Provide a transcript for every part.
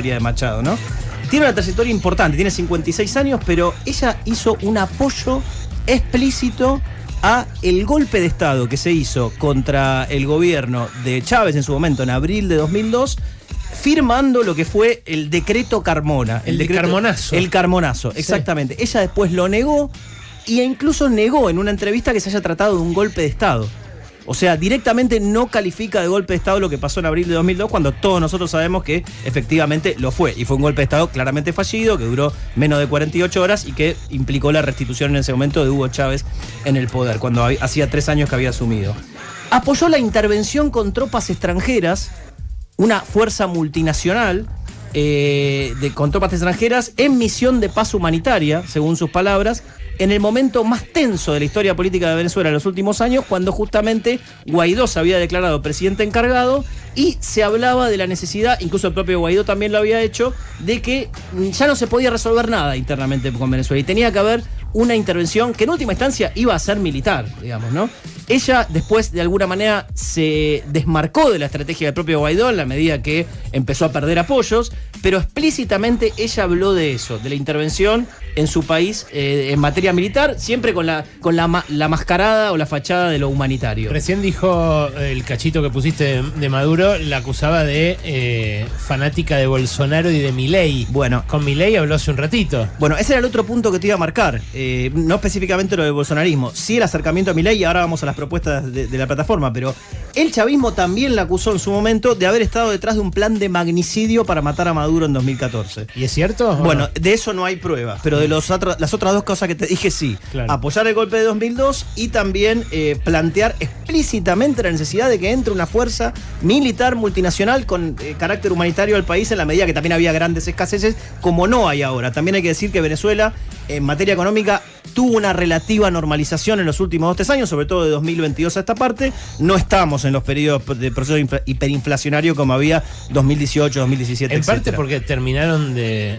de Machado, ¿no? Tiene una trayectoria importante, tiene 56 años, pero ella hizo un apoyo explícito a el golpe de Estado que se hizo contra el gobierno de Chávez en su momento, en abril de 2002, firmando lo que fue el decreto Carmona. El Carmonazo. El Carmonazo, exactamente. Sí. Ella después lo negó e incluso negó en una entrevista que se haya tratado de un golpe de Estado. O sea, directamente no califica de golpe de Estado lo que pasó en abril de 2002, cuando todos nosotros sabemos que efectivamente lo fue. Y fue un golpe de Estado claramente fallido, que duró menos de 48 horas y que implicó la restitución en ese momento de Hugo Chávez en el poder, cuando hacía 3 años que había asumido. Apoyó la intervención con tropas extranjeras, una fuerza multinacional con tropas extranjeras en misión de paz humanitaria, según sus palabras, en el momento más tenso de la historia política de Venezuela en los últimos años, cuando justamente Guaidó se había declarado presidente encargado y se hablaba de la necesidad, incluso el propio Guaidó también lo había hecho, de que ya no se podía resolver nada internamente con Venezuela y tenía que haber una intervención que en última instancia iba a ser militar, digamos, ¿no? Ella después de alguna manera se desmarcó de la estrategia del propio Guaidó en la medida que empezó a perder apoyos, pero explícitamente ella habló de eso, de la intervención en su país en materia militar, siempre con la mascarada o la fachada de lo humanitario. Recién dijo el cachito que pusiste de Maduro, la acusaba de fanática de Bolsonaro y de Milei. Bueno, con Milei habló hace un ratito. Bueno, ese era el otro punto que te iba a marcar, no específicamente lo del bolsonarismo, sí el acercamiento a Milei, y ahora vamos a las propuestas de la plataforma, pero el chavismo también la acusó en su momento de haber estado detrás de un plan de magnicidio para matar a Maduro en 2014. ¿Y es cierto? Bueno, de eso no hay prueba, pero de las otras dos cosas que te dije sí. Claro. Apoyar el golpe de 2002 y también plantear explícitamente la necesidad de que entre una fuerza militar multinacional con carácter humanitario al país, en la medida que también había grandes escaseces, como no hay ahora. También hay que decir que Venezuela, en materia económica, tuvo una relativa normalización en los últimos 2-3 años, sobre todo de 2022 a esta parte. No estamos en los periodos de proceso hiperinflacionario como había 2018, 2017, en parte porque terminaron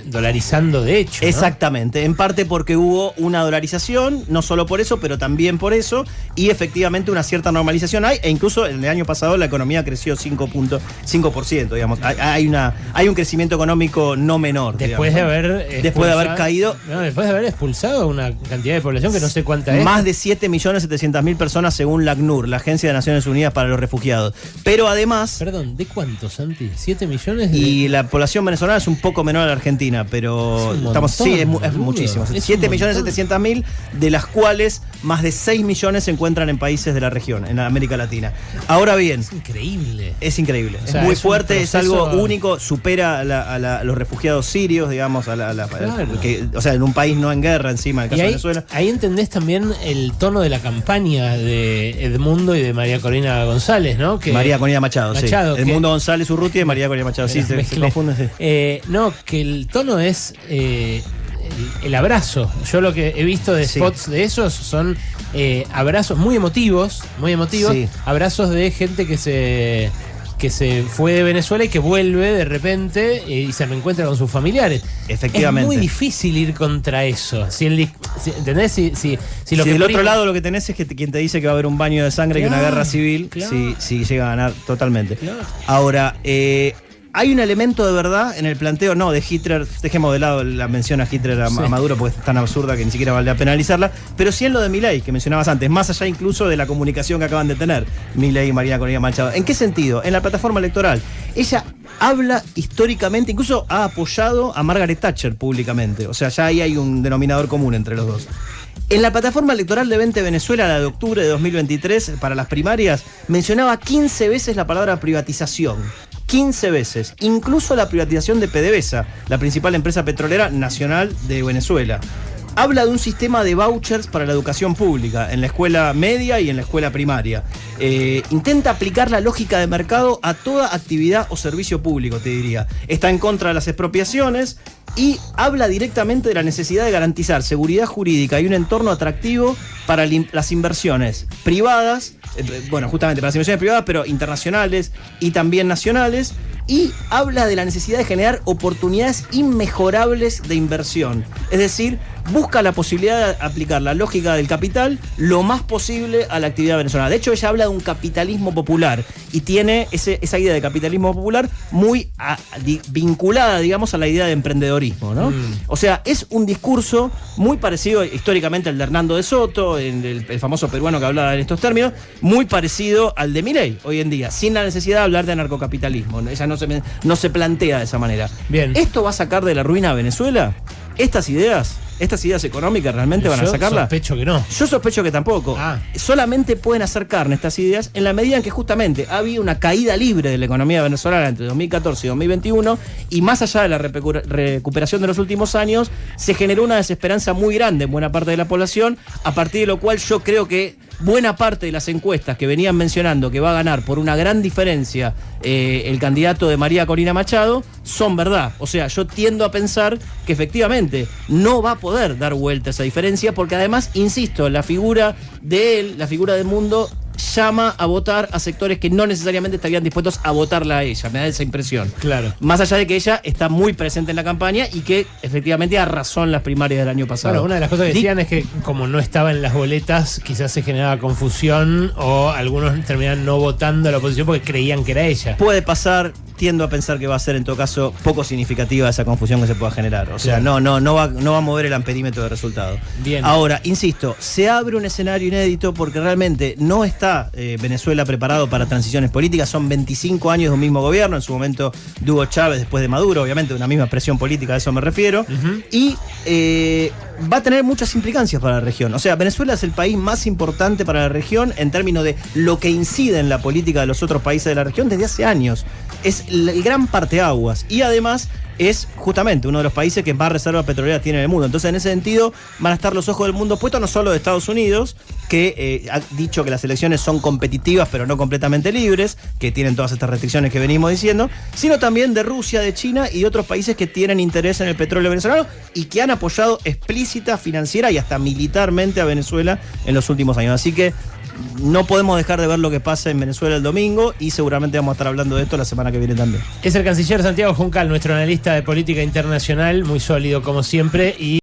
dolarizando de hecho, ¿no? Exactamente, en parte porque hubo una dolarización, no solo por eso, pero también por eso, y efectivamente una cierta normalización hay, e incluso en el año pasado la economía creció 5%, digamos. Hay un crecimiento económico no menor. Después de haber caído. No, después de haber expulsado una cantidad de población que no sé cuánta es. Más de 7.700.000 personas según la ACNUR, la Agencia de Naciones Unidas para los Refugiados. Pero además... Perdón, ¿de cuántos, Santi? ¿7 millones? Y la población venezolana es un poco menor a la Argentina, pero es muchísimo. 7.700.000, de las cuales más de 6 millones se encuentran en países de la región, en América Latina. Ahora bien... Es increíble. Es increíble. O sea, es muy fuerte, es algo único, supera a los refugiados sirios, digamos, claro. O sea, en un país no en guerra encima, en el caso de Venezuela. Ahí entendés también el tono de la campaña de Edmundo y de María Corina González, ¿no? María Corina Machado, sí. Edmundo González Urrutia y María Corina Machado, sí, se confunde, sí. No, que el tono es el abrazo. Yo lo que he visto de spots de esos son abrazos muy emotivos, sí. Abrazos de gente que se fue de Venezuela y que vuelve de repente y se reencuentra con sus familiares. Efectivamente. Es muy difícil ir contra eso. ¿Entendés? Si del otro lado lo que tenés es que quien te dice que va a haber un baño de sangre y una guerra civil, si llega a ganar totalmente. Claro. Ahora, hay un elemento de verdad en el planteo, no, de Hitler, dejemos de lado la mención a Hitler a Maduro porque es tan absurda que ni siquiera vale la pena analizarla, pero sí en lo de Milei, que mencionabas antes, más allá incluso de la comunicación que acaban de tener Milei y María Corina Machado. ¿En qué sentido? En la plataforma electoral. Ella habla históricamente, incluso ha apoyado a Margaret Thatcher públicamente, o sea, ya ahí hay un denominador común entre los dos. En la plataforma electoral de Vente Venezuela, la de octubre de 2023, para las primarias, mencionaba 15 veces la palabra privatización. 15 veces, incluso la privatización de PDVSA, la principal empresa petrolera nacional de Venezuela. Habla de un sistema de vouchers para la educación pública, en la escuela media y en la escuela primaria. Intenta aplicar la lógica de mercado a toda actividad o servicio público, te diría. Está en contra de las expropiaciones, y habla directamente de la necesidad de garantizar seguridad jurídica y un entorno atractivo para las inversiones privadas, bueno, justamente para las inversiones privadas, pero internacionales y también nacionales, y habla de la necesidad de generar oportunidades inmejorables de inversión. Es decir, busca la posibilidad de aplicar la lógica del capital lo más posible a la actividad venezolana. De hecho, ella habla de un capitalismo popular y tiene esa idea de capitalismo popular muy vinculada, digamos, a la idea de emprendedorismo, ¿no? O sea, es un discurso muy parecido históricamente al de Hernando de Soto, el famoso peruano que hablaba en estos términos, muy parecido al de Milei hoy en día, sin la necesidad de hablar de anarcocapitalismo. Ella no se plantea de esa manera. Bien. ¿Esto va a sacar de la ruina a Venezuela? Estas ideas económicas realmente van a sacarla. Yo sospecho que no. Yo sospecho que tampoco. Solamente pueden hacer carne estas ideas en la medida en que justamente ha habido una caída libre de la economía venezolana entre 2014 y 2021, y más allá de la recuperación de los últimos años, se generó una desesperanza muy grande en buena parte de la población, a partir de lo cual yo creo que buena parte de las encuestas que venían mencionando que va a ganar por una gran diferencia el candidato de María Corina Machado son verdad. O sea, yo tiendo a pensar que efectivamente no va a poder dar vuelta esa diferencia, porque además, insisto, la figura de él, la figura de Mundo, llama a votar a sectores que no necesariamente estarían dispuestos a votarla a ella. Me da esa impresión. Claro. Más allá de que ella está muy presente en la campaña y que efectivamente arrasó en las primarias del año pasado. Bueno, una de las cosas que decían es que como no estaba en las boletas, quizás se generaba confusión o algunos terminaban no votando a la oposición porque creían que era ella. Puede pasar. Tiendo a pensar que va a ser en todo caso poco significativa esa confusión que se pueda generar. O sea, no va a mover el amperímetro de resultado. Bien. Ahora, insisto, se abre un escenario inédito porque realmente no está Venezuela preparado para transiciones políticas. Son 25 años de un mismo gobierno, en su momento de Hugo Chávez, después de Maduro, obviamente una misma presión política, a eso me refiero. Y va a tener muchas implicancias para la región. O sea, Venezuela es el país más importante para la región en términos de lo que incide en la política de los otros países de la región desde hace años. Es el gran parteaguas y además es justamente uno de los países que más reservas petroleras tiene en el mundo. Entonces, en ese sentido, van a estar los ojos del mundo puestos no solo de Estados Unidos, que ha dicho que las elecciones son competitivas pero no completamente libres, que tienen todas estas restricciones que venimos diciendo, sino también de Rusia, de China y de otros países que tienen interés en el petróleo venezolano y que han apoyado explícita, financiera y hasta militarmente a Venezuela en los últimos años. Así que no podemos dejar de ver lo que pasa en Venezuela el domingo y seguramente vamos a estar hablando de esto la semana que viene también. Es el canciller Santiago Juncal, nuestro analista de política internacional, muy sólido como siempre y